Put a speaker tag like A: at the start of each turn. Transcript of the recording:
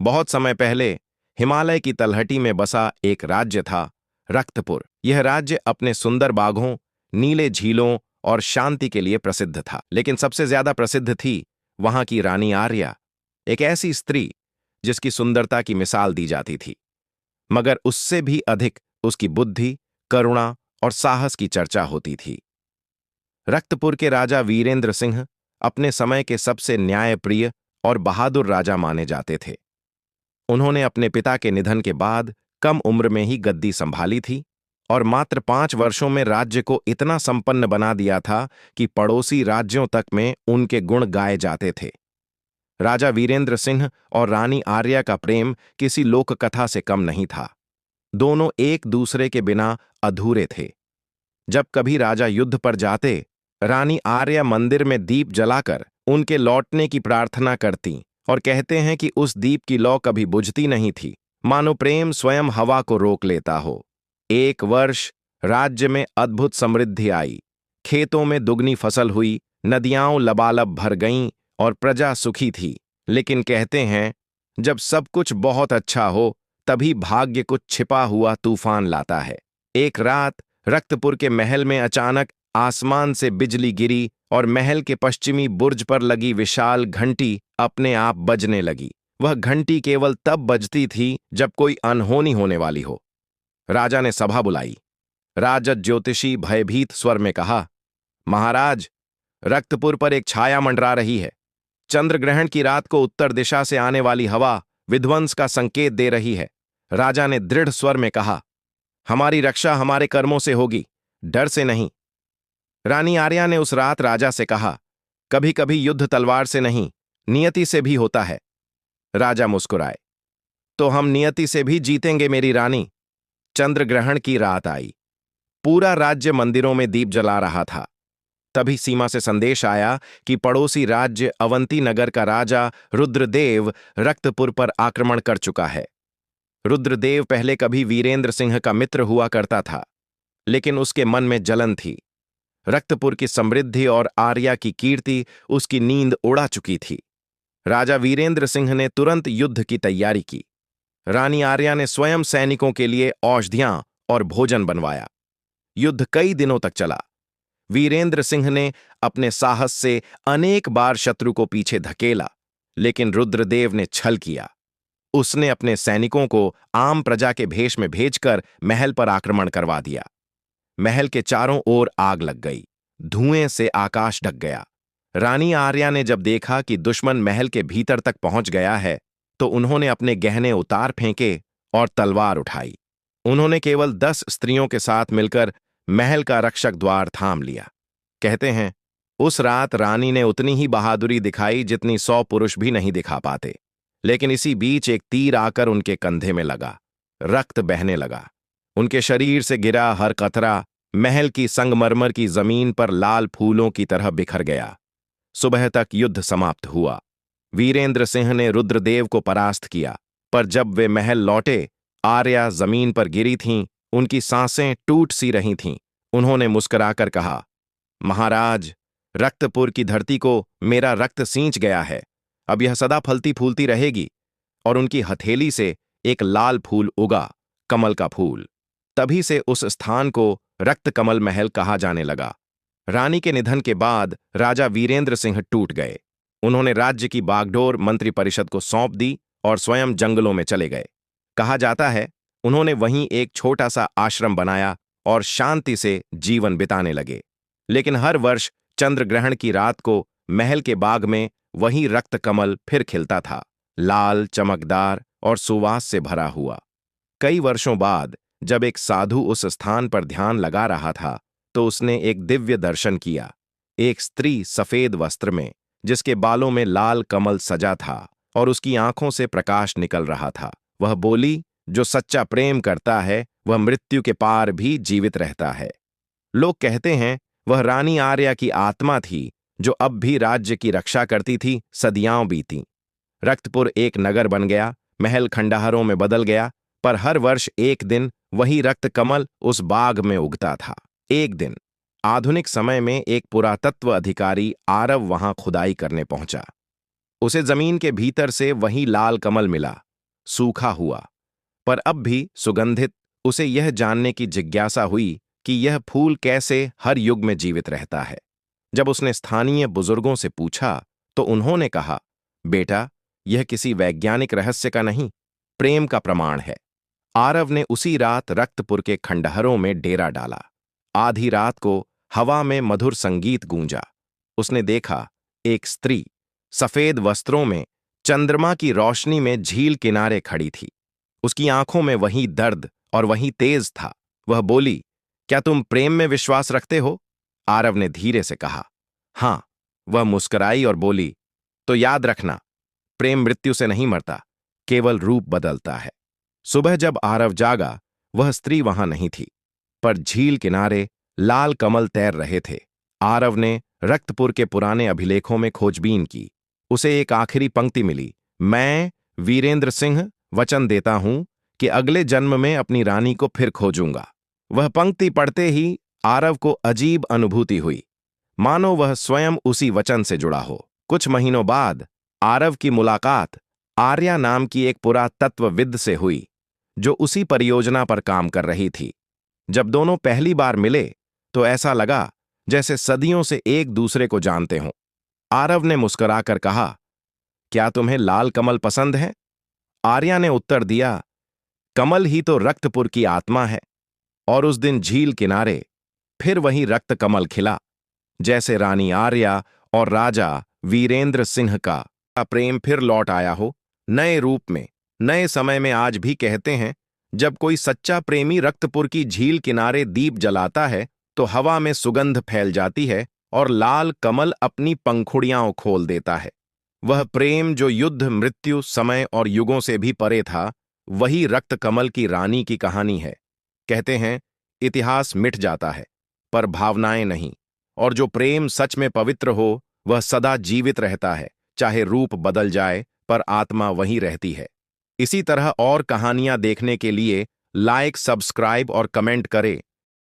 A: बहुत समय पहले हिमालय की तलहटी में बसा एक राज्य था, रक्तपुर। यह राज्य अपने सुंदर बागों, नीले झीलों और शांति के लिए प्रसिद्ध था। लेकिन सबसे ज्यादा प्रसिद्ध थी वहां की रानी आर्या, एक ऐसी स्त्री जिसकी सुंदरता की मिसाल दी जाती थी, मगर उससे भी अधिक उसकी बुद्धि, करुणा और साहस की चर्चा होती थी। रक्तपुर के राजा वीरेंद्र सिंह अपने समय के सबसे न्यायप्रिय और बहादुर राजा माने जाते थे। उन्होंने अपने पिता के निधन के बाद कम उम्र में ही गद्दी संभाली थी और मात्र 5 वर्षों में राज्य को इतना संपन्न बना दिया था कि पड़ोसी राज्यों तक में उनके गुण गाए जाते थे। राजा वीरेंद्र सिंह और रानी आर्या का प्रेम किसी लोककथा से कम नहीं था। दोनों एक दूसरे के बिना अधूरे थे। जब कभी राजा युद्ध पर जाते, रानी आर्या मंदिर में दीप जलाकर उनके लौटने की प्रार्थना करती और कहते हैं कि उस दीप की लौ कभी बुझती नहीं थी, मानो प्रेम स्वयं हवा को रोक लेता हो। एक वर्ष राज्य में अद्भुत समृद्धि आई। खेतों में दुगनी फसल हुई, नदियां लबालब भर गईं और प्रजा सुखी थी। लेकिन कहते हैं, जब सब कुछ बहुत अच्छा हो, तभी भाग्य कुछ छिपा हुआ तूफान लाता है। एक रात रक्तपुर के महल में अचानक आसमान से बिजली गिरी और महल के पश्चिमी बुर्ज पर लगी विशाल घंटी अपने आप बजने लगी। वह घंटी केवल तब बजती थी जब कोई अनहोनी होने वाली हो। राजा ने सभा बुलाई। राजद ज्योतिषी भयभीत स्वर में कहा, महाराज, रक्तपुर पर एक छाया मंडरा रही है। चंद्र ग्रहण की रात को उत्तर दिशा से आने वाली हवा विध्वंस का संकेत दे रही है। राजा ने दृढ़ स्वर में कहा, हमारी रक्षा हमारे कर्मों से होगी, डर से नहीं। रानी आर्या ने उस रात राजा से कहा, कभी कभी युद्ध तलवार से नहीं, नियति से भी होता है। राजा मुस्कुराए, तो हम नियति से भी जीतेंगे मेरी रानी। चंद्र ग्रहण की रात आई। पूरा राज्य मंदिरों में दीप जला रहा था। तभी सीमा से संदेश आया कि पड़ोसी राज्य अवंती नगर का राजा रुद्रदेव रक्तपुर पर आक्रमण कर चुका है। रुद्रदेव पहले कभी वीरेंद्र सिंह का मित्र हुआ करता था, लेकिन उसके मन में जलन थी। रक्तपुर की समृद्धि और आर्या की कीर्ति उसकी नींद उड़ा चुकी थी। राजा वीरेंद्र सिंह ने तुरंत युद्ध की तैयारी की। रानी आर्या ने स्वयं सैनिकों के लिए औषधियां और भोजन बनवाया। युद्ध कई दिनों तक चला। वीरेंद्र सिंह ने अपने साहस से अनेक बार शत्रु को पीछे धकेला, लेकिन रुद्रदेव ने छल किया। उसने अपने सैनिकों को आम प्रजा के भेष में भेजकर महल पर आक्रमण करवा दिया। महल के चारों ओर आग लग गई। धुएं से आकाश ढक गया। रानी आर्या ने जब देखा कि दुश्मन महल के भीतर तक पहुंच गया है, तो उन्होंने अपने गहने उतार फेंके और तलवार उठाई। उन्होंने केवल 10 स्त्रियों के साथ मिलकर महल का रक्षक द्वार थाम लिया। कहते हैं, उस रात रानी ने उतनी ही बहादुरी दिखाई जितनी 100 पुरुष भी नहीं दिखा पाते। लेकिन इसी बीच एक तीर आकर उनके कंधे में लगा। रक्त बहने लगा। उनके शरीर से गिरा हर कतरा महल की संगमरमर की जमीन पर लाल फूलों की तरह बिखर गया। सुबह तक युद्ध समाप्त हुआ। वीरेंद्र सिंह ने रुद्रदेव को परास्त किया, पर जब वे महल लौटे, आर्या जमीन पर गिरी थीं, उनकी सांसें टूट सी रही थीं। उन्होंने मुस्कुराकर कहा, महाराज, रक्तपुर की धरती को मेरा रक्त सींच गया है। अब यह सदा फलती फूलती रहेगी। और उनकी हथेली से एक लाल फूल उगा, कमल का फूल। तभी से उस स्थान को रक्त कमल महल कहा जाने लगा। रानी के निधन के बाद राजा वीरेंद्र सिंह टूट गए। उन्होंने राज्य की बागडोर मंत्रिपरिषद को सौंप दी और स्वयं जंगलों में चले गए। कहा जाता है, उन्होंने वहीं एक छोटा सा आश्रम बनाया और शांति से जीवन बिताने लगे। लेकिन हर वर्ष चंद्र ग्रहण की रात को महल के बाग में वही रक्त कमल फिर खिलता था, लाल, चमकदार और सुवास से भरा हुआ। कई वर्षों बाद जब एक साधु उस स्थान पर ध्यान लगा रहा था, तो उसने एक दिव्य दर्शन किया। एक स्त्री सफेद वस्त्र में, जिसके बालों में लाल कमल सजा था और उसकी आंखों से प्रकाश निकल रहा था। वह बोली, जो सच्चा प्रेम करता है वह मृत्यु के पार भी जीवित रहता है। लोग कहते हैं वह रानी आर्या की आत्मा थी, जो अब भी राज्य की रक्षा करती थी। सदियां बीती। रक्तपुर एक नगर बन गया, महल खंडहरों में बदल गया, पर हर वर्ष एक दिन वही रक्त कमल उस बाग में उगता था। एक दिन आधुनिक समय में एक पुरातत्व अधिकारी आरव वहां खुदाई करने पहुंचा। उसे जमीन के भीतर से वही लाल कमल मिला, सूखा हुआ, पर अब भी सुगंधित। उसे यह जानने की जिज्ञासा हुई कि यह फूल कैसे हर युग में जीवित रहता है। जब उसने स्थानीय बुजुर्गों से पूछा तो उन्होंने कहा, बेटा, यह किसी वैज्ञानिक रहस्य का नहीं, प्रेम का प्रमाण है। आरव ने उसी रात रक्तपुर के खंडहरों में डेरा डाला। आधी रात को हवा में मधुर संगीत गूंजा। उसने देखा, एक स्त्री सफेद वस्त्रों में चंद्रमा की रोशनी में झील किनारे खड़ी थी। उसकी आंखों में वही दर्द और वही तेज था। वह बोली, क्या तुम प्रेम में विश्वास रखते हो? आरव ने धीरे से कहा, हां। वह मुस्कुराई और बोली, तो याद रखना, प्रेम मृत्यु से नहीं मरता, केवल रूप बदलता है। सुबह जब आरव जागा, वह स्त्री वहां नहीं थी, पर झील किनारे लाल कमल तैर रहे थे। आरव ने रक्तपुर के पुराने अभिलेखों में खोजबीन की। उसे एक आखिरी पंक्ति मिली, मैं वीरेंद्र सिंह वचन देता हूं कि अगले जन्म में अपनी रानी को फिर खोजूंगा। वह पंक्ति पढ़ते ही आरव को अजीब अनुभूति हुई, मानो वह स्वयं उसी वचन से जुड़ा हो। कुछ महीनों बाद आरव की मुलाकात आर्या नाम की एक पुरातत्वविद से हुई, जो उसी परियोजना पर काम कर रही थी। जब दोनों पहली बार मिले तो ऐसा लगा जैसे सदियों से एक दूसरे को जानते हों। आरव ने मुस्कुराकर कहा, क्या तुम्हें लाल कमल पसंद है? आर्या ने उत्तर दिया, कमल ही तो रक्तपुर की आत्मा है। और उस दिन झील किनारे फिर वही रक्त कमल खिला, जैसे रानी आर्या और राजा वीरेंद्र सिंह का प्रेम फिर लौट आया हो, नए रूप में, नए समय में। आज भी कहते हैं, जब कोई सच्चा प्रेमी रक्तपुर की झील किनारे दीप जलाता है तो हवा में सुगंध फैल जाती है और लाल कमल अपनी पंखुड़ियां खोल देता है। वह प्रेम जो युद्ध, मृत्यु, समय और युगों से भी परे था, वही रक्त कमल की रानी की कहानी है। कहते हैं, इतिहास मिट जाता है पर भावनाएं नहीं, और जो प्रेम सच में पवित्र हो वह सदा जीवित रहता है, चाहे रूप बदल जाए पर आत्मा वही रहती है। इसी तरह और कहानियां देखने के लिए लाइक, सब्सक्राइब और कमेंट करें।